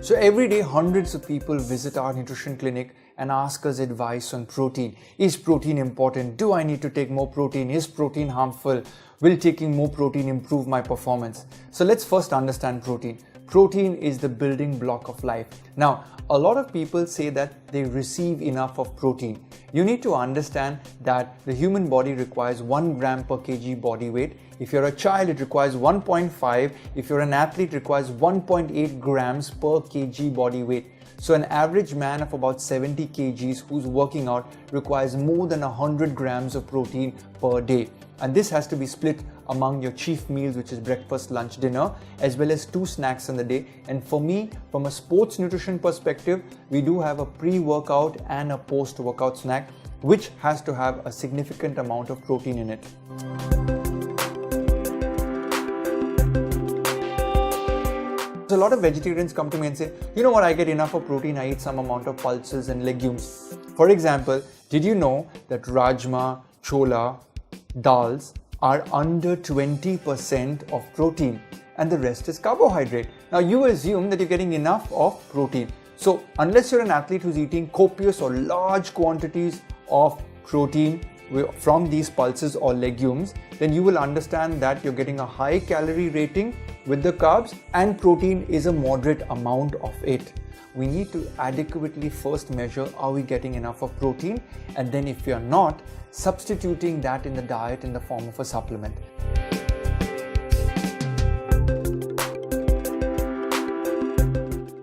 So every day, hundreds of people visit our nutrition clinic and ask us advice on protein. Is protein important? Do I need to take more protein? Is protein harmful? Will taking more protein improve my performance? So let's first understand protein. Protein is the building block of life. Now, a lot of people say that they receive enough of protein. You need to understand that the human body requires 1 gram per kg body weight. If you're a child, it requires 1.5. If you're an athlete, it requires 1.8 grams per kg body weight. So an average man of about 70 kgs who's working out requires more than 100 grams of protein per day. And this has to be split among your chief meals, which is breakfast, lunch, dinner, as well as 2 snacks in the day. And for me, from a sports nutrition perspective, we do have a pre-workout and a post-workout snack, which has to have a significant amount of protein in it. So a lot of vegetarians come to me and say, you know what, I get enough of protein, I eat some amount of pulses and legumes. For example, did you know that rajma, chola, dals are under 20% of protein and the rest is carbohydrate? Now you assume that you're getting enough of protein. So unless you're an athlete who's eating copious or large quantities of protein from these pulses or legumes, then you will understand that you're getting a high calorie rating with the carbs and protein is a moderate amount of it. We need to adequately first measure, are we getting enough of protein? And then if you're not, substituting that in the diet in the form of a supplement.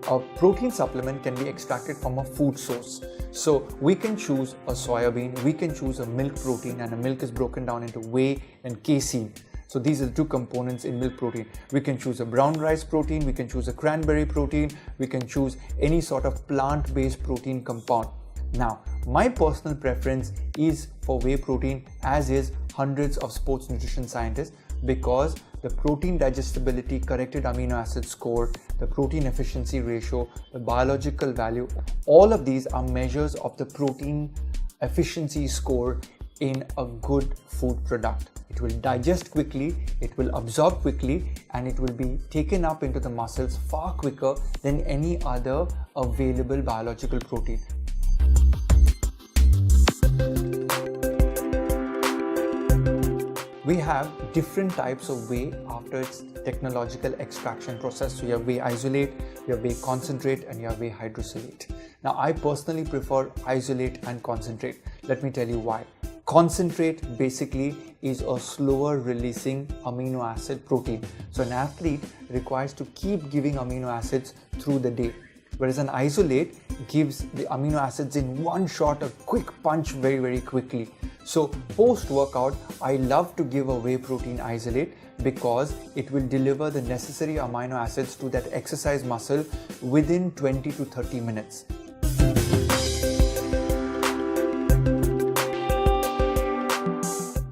A protein supplement can be extracted from a food source. So we can choose a soybean, we can choose a milk protein, and a milk is broken down into whey and casein. So these are the 2 components in milk protein. We can choose a brown rice protein, we can choose a cranberry protein, we can choose any sort of plant-based protein compound. Now, my personal preference is for whey protein, as is hundreds of sports nutrition scientists, because the protein digestibility, corrected amino acid score, the protein efficiency ratio, the biological value, all of these are measures of the protein efficiency score in a good food product. It will digest quickly, it will absorb quickly, and it will be taken up into the muscles far quicker than any other available biological protein. We have different types of whey after its technological extraction process. So you have whey isolate, you have whey concentrate, and you have whey hydroxylate. Now I personally prefer isolate and concentrate. Let me tell you why. Concentrate basically is a slower releasing amino acid protein. So an athlete requires to keep giving amino acids through the day. Whereas an isolate gives the amino acids in one shot, a quick punch very quickly. So post-workout, I love to give a whey protein isolate because it will deliver the necessary amino acids to that exercise muscle within 20 to 30 minutes.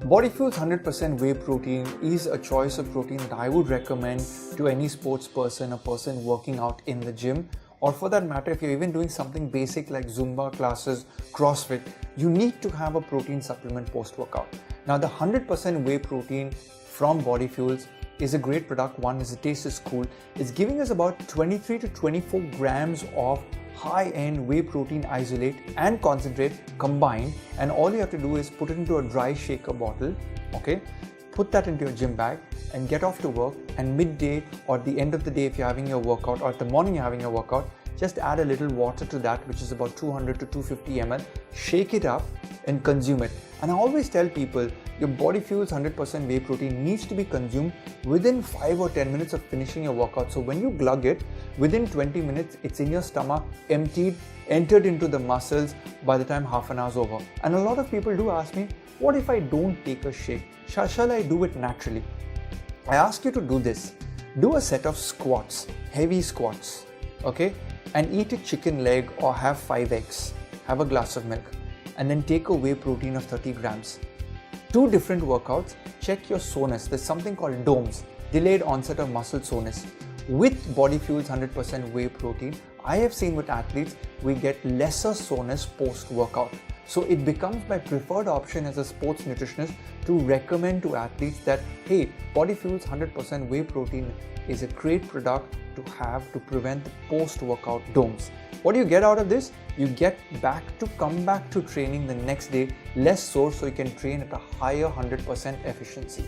Bodyfuel's 100% whey protein is a choice of protein that I would recommend to any sports person, a person working out in the gym, or for that matter, if you're even doing something basic like Zumba classes, CrossFit, you need to have a protein supplement post-workout. Now the 100% whey protein from Bodyfuels is a great product. One is the taste is cool. It's giving us about 23 to 24 grams of high-end whey protein isolate and concentrate combined, and all you have to do is put it into a dry shaker bottle, okay? Put that into your gym bag and get off to work, and midday or at the end of the day if you're having your workout, or at the morning you're having your workout, just add a little water to that, which is about 200 to 250 ml, shake it up and consume it. And I always tell people, your Bodyfuels 100% whey protein needs to be consumed within 5 or 10 minutes of finishing your workout. So when you glug it, within 20 minutes, it's in your stomach, emptied, entered into the muscles by the time half an hour's over. And a lot of people do ask me, what if I don't take a shake? Shall I do it naturally? I ask you to do this. Do a set of squats, heavy squats, okay? And eat a chicken leg or have 5 eggs. Have a glass of milk. And then take a whey protein of 30 grams. 2 different workouts, check your soreness. There's something called DOMS, delayed onset of muscle soreness. With Bodyfuels 100% whey protein, I have seen with athletes, we get lesser soreness post-workout. So it becomes my preferred option as a sports nutritionist to recommend to athletes that, hey, Bodyfuel's 100% whey protein is a great product to have to prevent the post-workout DOMS. What do you get out of this? You get come back to training the next day less sore, so you can train at a higher 100% efficiency.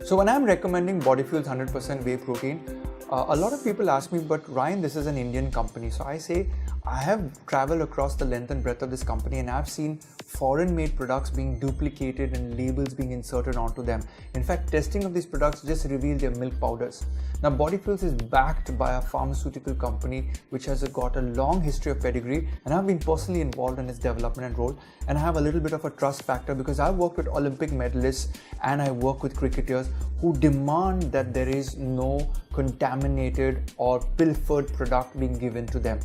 So when I'm recommending Bodyfuel's 100% whey protein, a lot of people ask me, but Ryan, this is an Indian company. So I say, I have traveled across the length and breadth of this company, and I've seen foreign made products being duplicated and labels being inserted onto them. In fact, testing of these products just revealed their milk powders. Now, Bodyfuels is backed by a pharmaceutical company which has got a long history of pedigree, and I've been personally involved in its development and role, and I have a little bit of a trust factor because I've worked with Olympic medalists and I work with cricketers who demand that there is no contaminated or pilfered product being given to them.